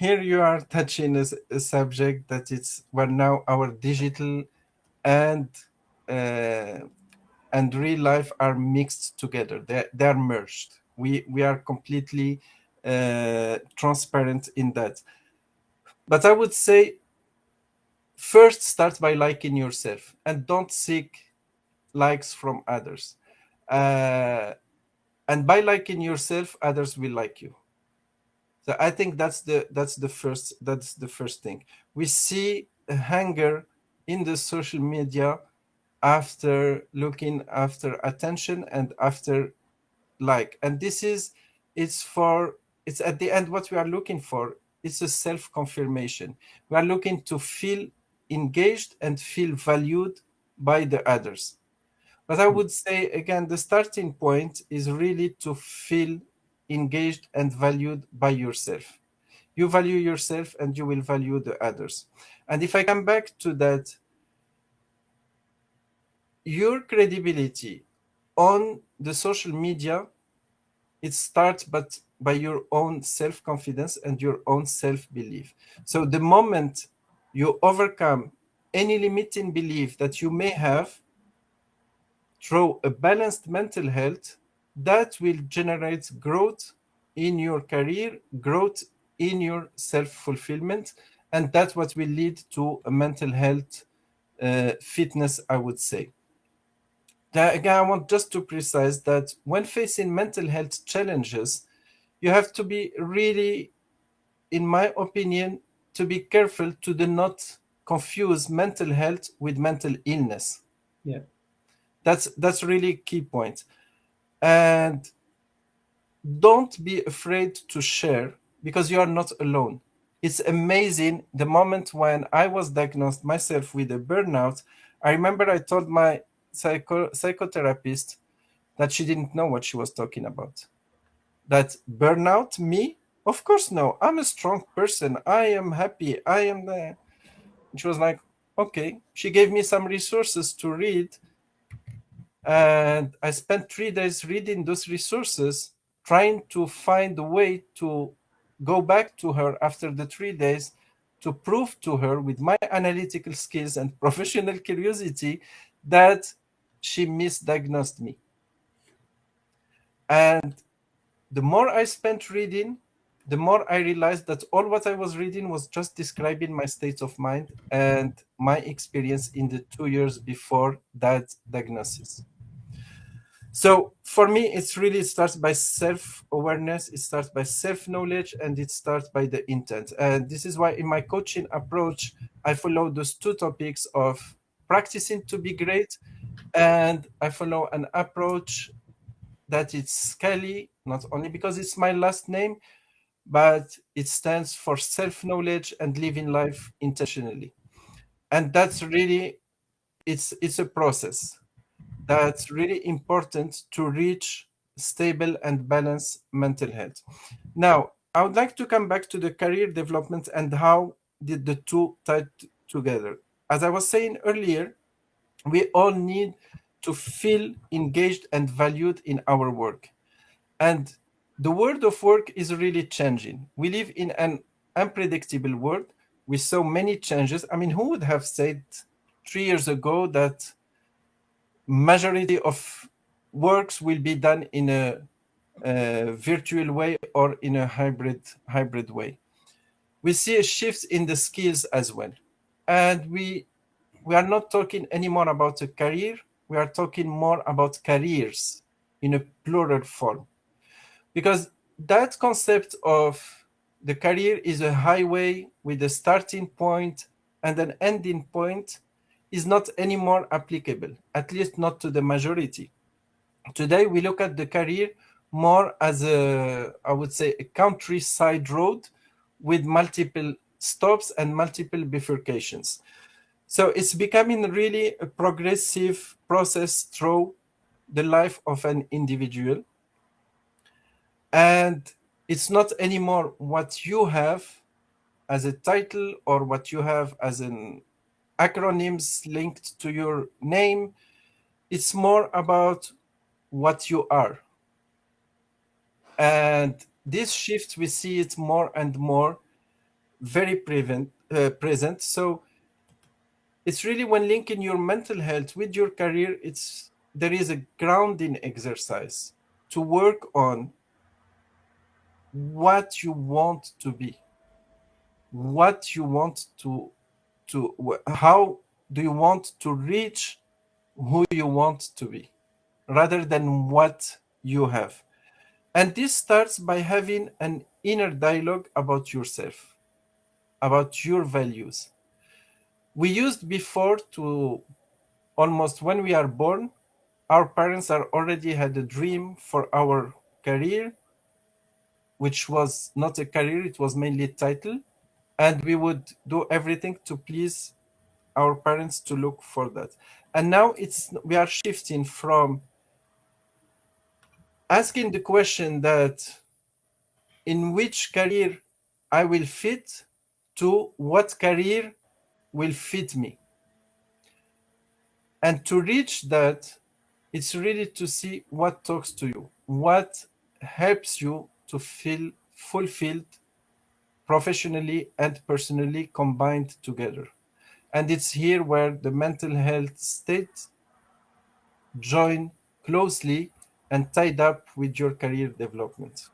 here you are touching a subject that it's where now our digital and uh, and real life are mixed together. They're merged. We are completely transparent in that. But I would say first start by liking yourself and don't seek likes from others. Uh, and by liking yourself, others will like you. So I think that's the first thing. We see a hunger in the social media after looking after attention and after like, and this is it's at the end what we are looking for. It's a self confirmation. We are looking to feel engaged and feel valued by the others. But I would say again, the starting point is really to feel engaged and valued by yourself. You value yourself and you will value the others. And if I come back to that, your credibility on the social media, it starts but by your own self-confidence and your own self-belief. So the moment you overcome any limiting belief that you may have through a balanced mental health, that will generate growth in your career, growth in your self-fulfillment, and that's what will lead to a mental health fitness, I would say. Again, I want just to precise that when facing mental health challenges, you have to be really, in my opinion, to be careful to do not confuse mental health with mental illness. Yeah. That's really key point. And don't be afraid to share because you are not alone. It's amazing the moment when I was diagnosed myself with a burnout. I remember I told my psychotherapist that she didn't know what she was talking about. That burnout, me? Of course, no. I'm a strong person. I am happy. I am the. She was like, okay. She gave me some resources to read, and I spent 3 days reading those resources, trying to find a way to go back to her after the 3 days to prove to her with my analytical skills and professional curiosity that she misdiagnosed me. And the more I spent reading, the more I realized that all what I was reading was just describing my state of mind and my experience in the 2 years before that diagnosis. So for me, it's really, it starts by self-awareness, it starts by self-knowledge, and it starts by the intent. And this is why in my coaching approach, I follow those two topics of practicing to be great, and I follow an approach that it's Skalli, not only because it's my last name, but it stands for self-knowledge and living life intentionally. And that's really, it's a process that's really important to reach stable and balanced mental health. Now, I would like to come back to the career development and how did the two tie together. As I was saying earlier, we all need to feel engaged and valued in our work. And the world of work is really changing. We live in an unpredictable world with so many changes. I mean, who would have said 3 years ago that majority of works will be done in a virtual way or in a hybrid way? We see a shift in the skills as well, and we are not talking anymore about a career. We are talking more about careers in a plural form, because that concept of the career is a highway with a starting point and an ending point is not anymore applicable, at least not to the majority. Today we look at the career more as a, I would say, a countryside road with multiple stops and multiple bifurcations. So it's becoming really a progressive process through the life of an individual. And it's not anymore what you have as a title or what you have as an acronyms linked to your name. It's more about what you are. And this shift, we see it more and more. very present. So it's really when linking your mental health with your career, it's there is a grounding exercise to work on what you want to be, what you want how do you want to reach who you want to be, rather than what you have. And this starts by having an inner dialogue about yourself, about your values. We used before to, almost when we are born, our parents are already had a dream for our career, which was not a career, it was mainly a title. And we would do everything to please our parents to look for that. And now it's we are shifting from asking the question that in which career I will fit to what career will fit me. And to reach that, it's really to see what talks to you, what helps you to feel fulfilled professionally and personally combined together. And it's here where the mental health state join closely and tied up with your career development.